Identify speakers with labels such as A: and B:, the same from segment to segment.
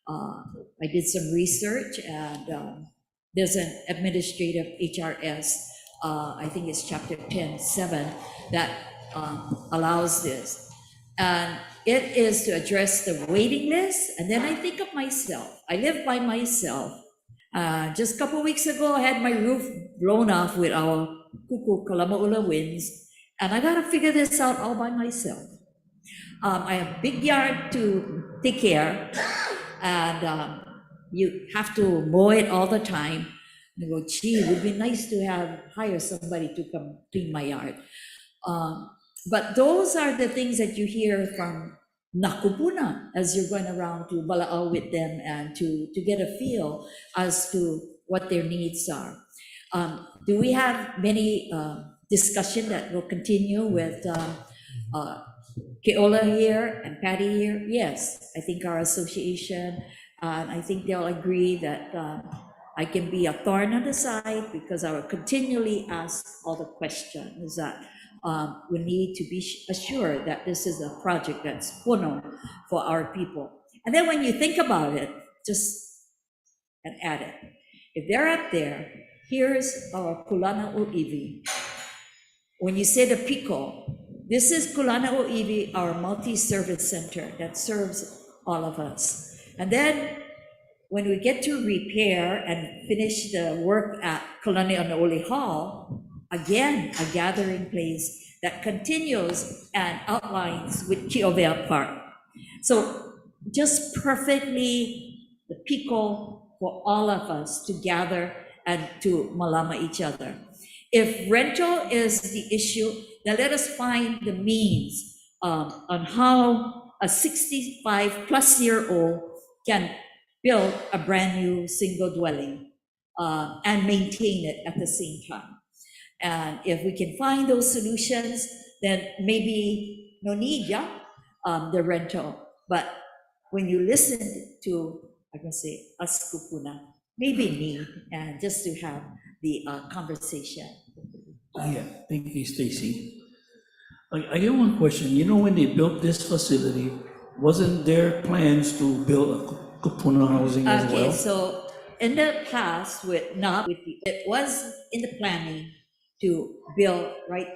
A: I did some research, and there's an administrative HRS, I think it's chapter 10.7, that allows this. And it is to address the waiting list. And then I think of myself. I live by myself. Just a couple weeks ago, I had my roof blown off with our kuku kalamaula winds, and I gotta figure this out all by myself. I have a big yard to take care, and you have to mow it all the time. And I go, gee, it would be nice to hire somebody to come clean my yard. But those are the things that you hear from Nakupuna as you're going around to Balao with them and to get a feel as to what their needs are. Do we have many discussion that will continue with Keola here and Patty here? Yes, I think our association, I think they'll agree that I can be a thorn on the side because I will continually ask all the questions that we need to be assured that this is a project that's puno for our people. And then when you think about it, just add it. If they're up there, here's our Kulana Uivi. When you say the PICO, this is Kulana Uivi, our multi-service center that serves all of us. And then when we get to repair and finish the work at Kalani Anaoli Hall, again, a gathering place that continues and outlines with Kiovea Park. So just perfectly the PICO for all of us to gather and to malama each other. If rental is the issue, then let us find the means on how a 65-plus-year-old can build a brand new single dwelling and maintain it at the same time. And if we can find those solutions, then maybe no need, the rental. But when you listen to, I can say, us kupuna, maybe need, and just to have the conversation.
B: Yeah, thank you, Stacy. I get one question. You know, when they built this facility, wasn't there plans to build a kupuna housing as well?
A: Okay, so in the past, it was in the planning to build, right,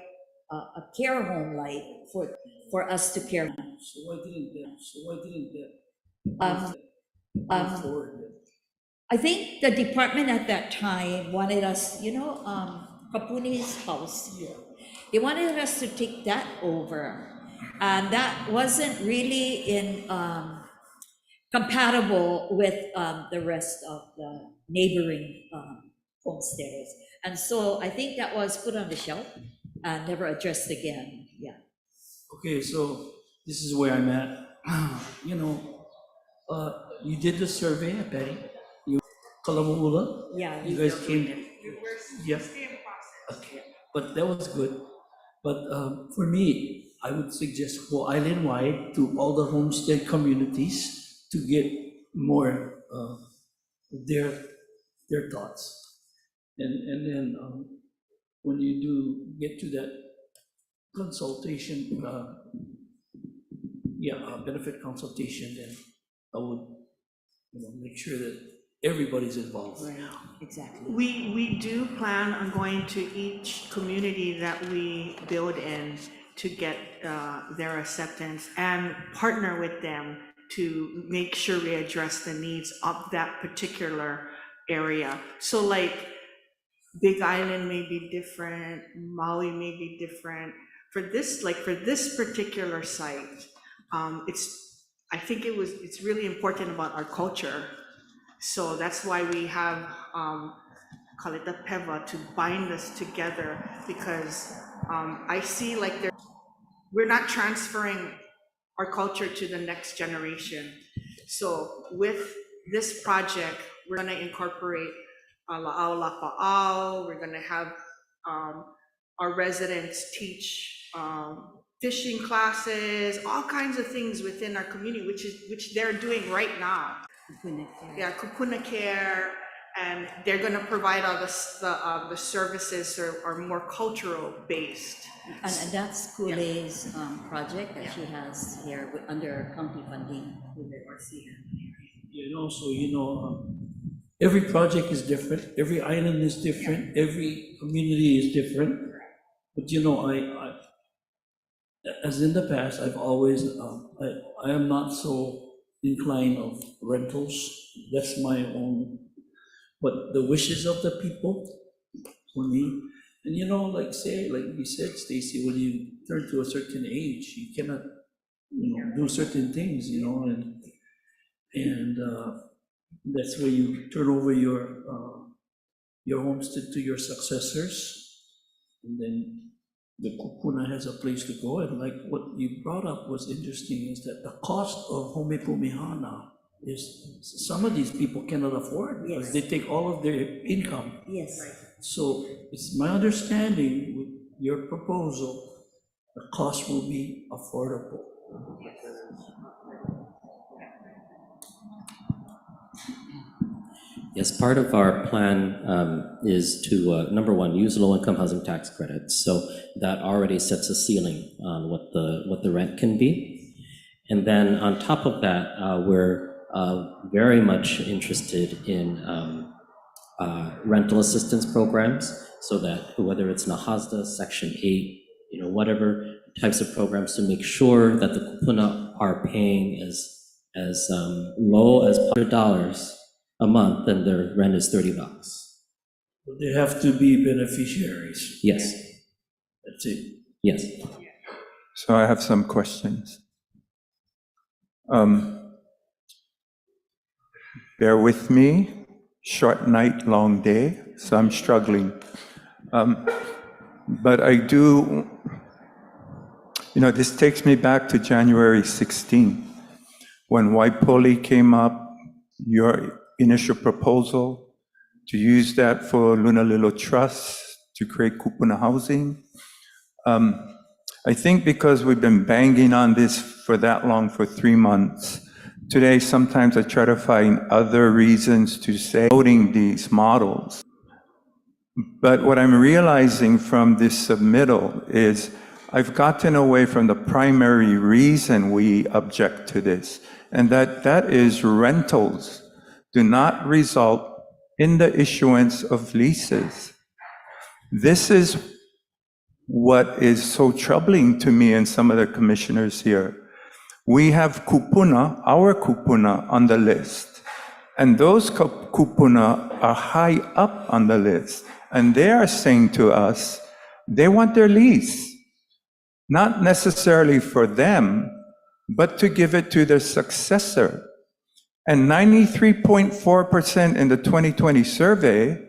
A: a care home like for us to care.
B: So why didn't
A: Um,
B: forward?
A: I think the department at that time wanted us, Kapuni's house.
B: Yeah.
A: They wanted us to take that over, and that wasn't really compatible with the rest of the neighboring homesteads. And so I think that was put on the shelf and never addressed again. Yeah.
B: Okay, so this is where I'm at. You did the survey, Patty. Kalamuula.
A: Yeah.
B: You guys came. Yeah. Okay. But that was good. But for me, I would suggest go island-wide to all the homestead communities to get more their thoughts. And then when you do get to that consultation, benefit consultation, then I would make sure that everybody's involved.
A: Right, exactly.
C: We do plan on going to each community that we build in to get their acceptance and partner with them to make sure we address the needs of that particular area. So like Big Island may be different, Maui may be different. For this particular site, it's really important about our culture. So that's why we have, call it the PEVA, to bind us together, because I see like we're not transferring our culture to the next generation. So with this project, we're gonna incorporate La'au Lapa'au, we're gonna have our residents teach fishing classes, all kinds of things within our community, which they're doing right now. Yeah, kupuna care, and they're going to provide all the services are more cultural based.
A: And that's Kule's project that she has here under county funding with the RCN.
B: Yeah, And also, every project is different, every island is different, every community is different. But as in the past, I've always, I am not so inclined of rentals. That's my own, but the wishes of the people for me. And like you said, Stacy, when you turn to a certain age, you cannot, do certain things, and that's where you turn over your homestead to your successors, and then the kupuna has a place to go. And like what you brought up was interesting, is that the cost of homepumihana is some of these people cannot afford because they take all of their income.
A: Yes.
B: So it's my understanding with your proposal, the cost will be affordable.
D: Yes, part of our plan is to, number one, use low-income housing tax credits. So that already sets a ceiling on what the rent can be. And then on top of that, we're very much interested in rental assistance programs, so that whether it's NAHASDA, Section 8, whatever types of programs, to make sure that the kupuna are paying as low as $100 a month, and their rent is $30.
B: But they have to be beneficiaries.
D: Yes.
B: That's it.
D: Yes.
E: So I have some questions. Bear with me, short night, long day, so I'm struggling. But I do, this takes me back to January 16, when Waipoli came up, your initial proposal to use that for Lunalilo Trust to create kupuna housing. I think because we've been banging on this for that long, for 3 months, today sometimes I try to find other reasons to say voting these models. But what I'm realizing from this submittal is I've gotten away from the primary reason we object to this, and that is rentals do not result in the issuance of leases. This is what is so troubling to me and some of the commissioners here. We have kupuna, our kupuna, on the list, and those kupuna are high up on the list, and they are saying to us they want their lease, not necessarily for them, but to give it to their successor. And 93.4% in the 2020 survey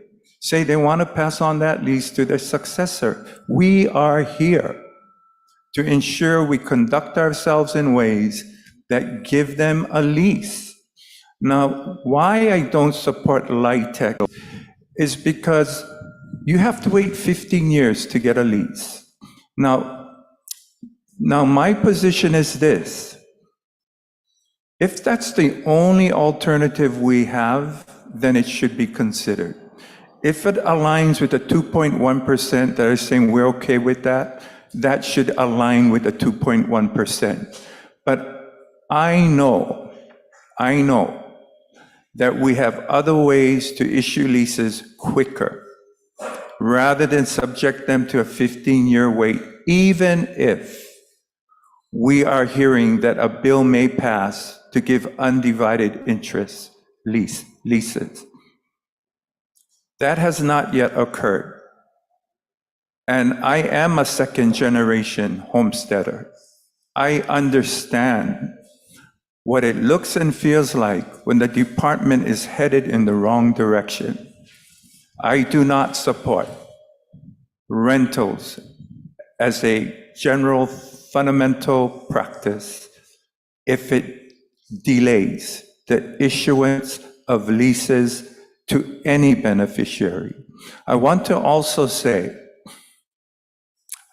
E: say they want to pass on that lease to their successor. We are here to ensure we conduct ourselves in ways that give them a lease. Now, why I don't support LIHTC is because you have to wait 15 years to get a lease. Now my position is this. If that's the only alternative we have, then it should be considered. If it aligns with the 2.1% that are saying we're okay with that, that should align with the 2.1%. But I know that we have other ways to issue leases quicker, rather than subject them to a 15-year wait, even if we are hearing that a bill may pass to give undivided interest leases. That has not yet occurred. And I am a second-generation homesteader. I understand what it looks and feels like when the department is headed in the wrong direction. I do not support rentals as a general fundamental practice if it delays the issuance of leases to any beneficiary. I want to also say,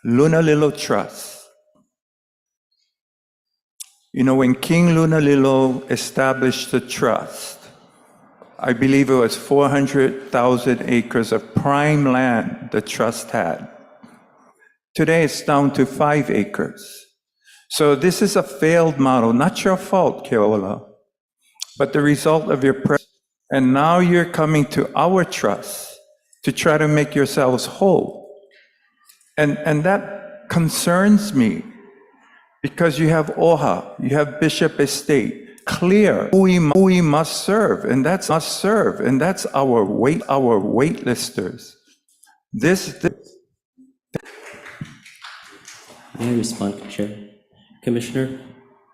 E: Lunalilo Trust. When King Lunalilo established the trust, I believe it was 400,000 acres of prime land the trust had. Today it's down to 5 acres. So this is a failed model, not your fault, Keola. but the result of your prayers. And now you're coming to our trust to try to make yourselves whole. And that concerns me because you have OHA, you have Bishop Estate, clear who we must serve, and that's our waitlisters. This
D: May I respond, Chair? Commissioner,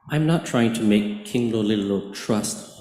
D: I'm not trying to make King Lolilo Trust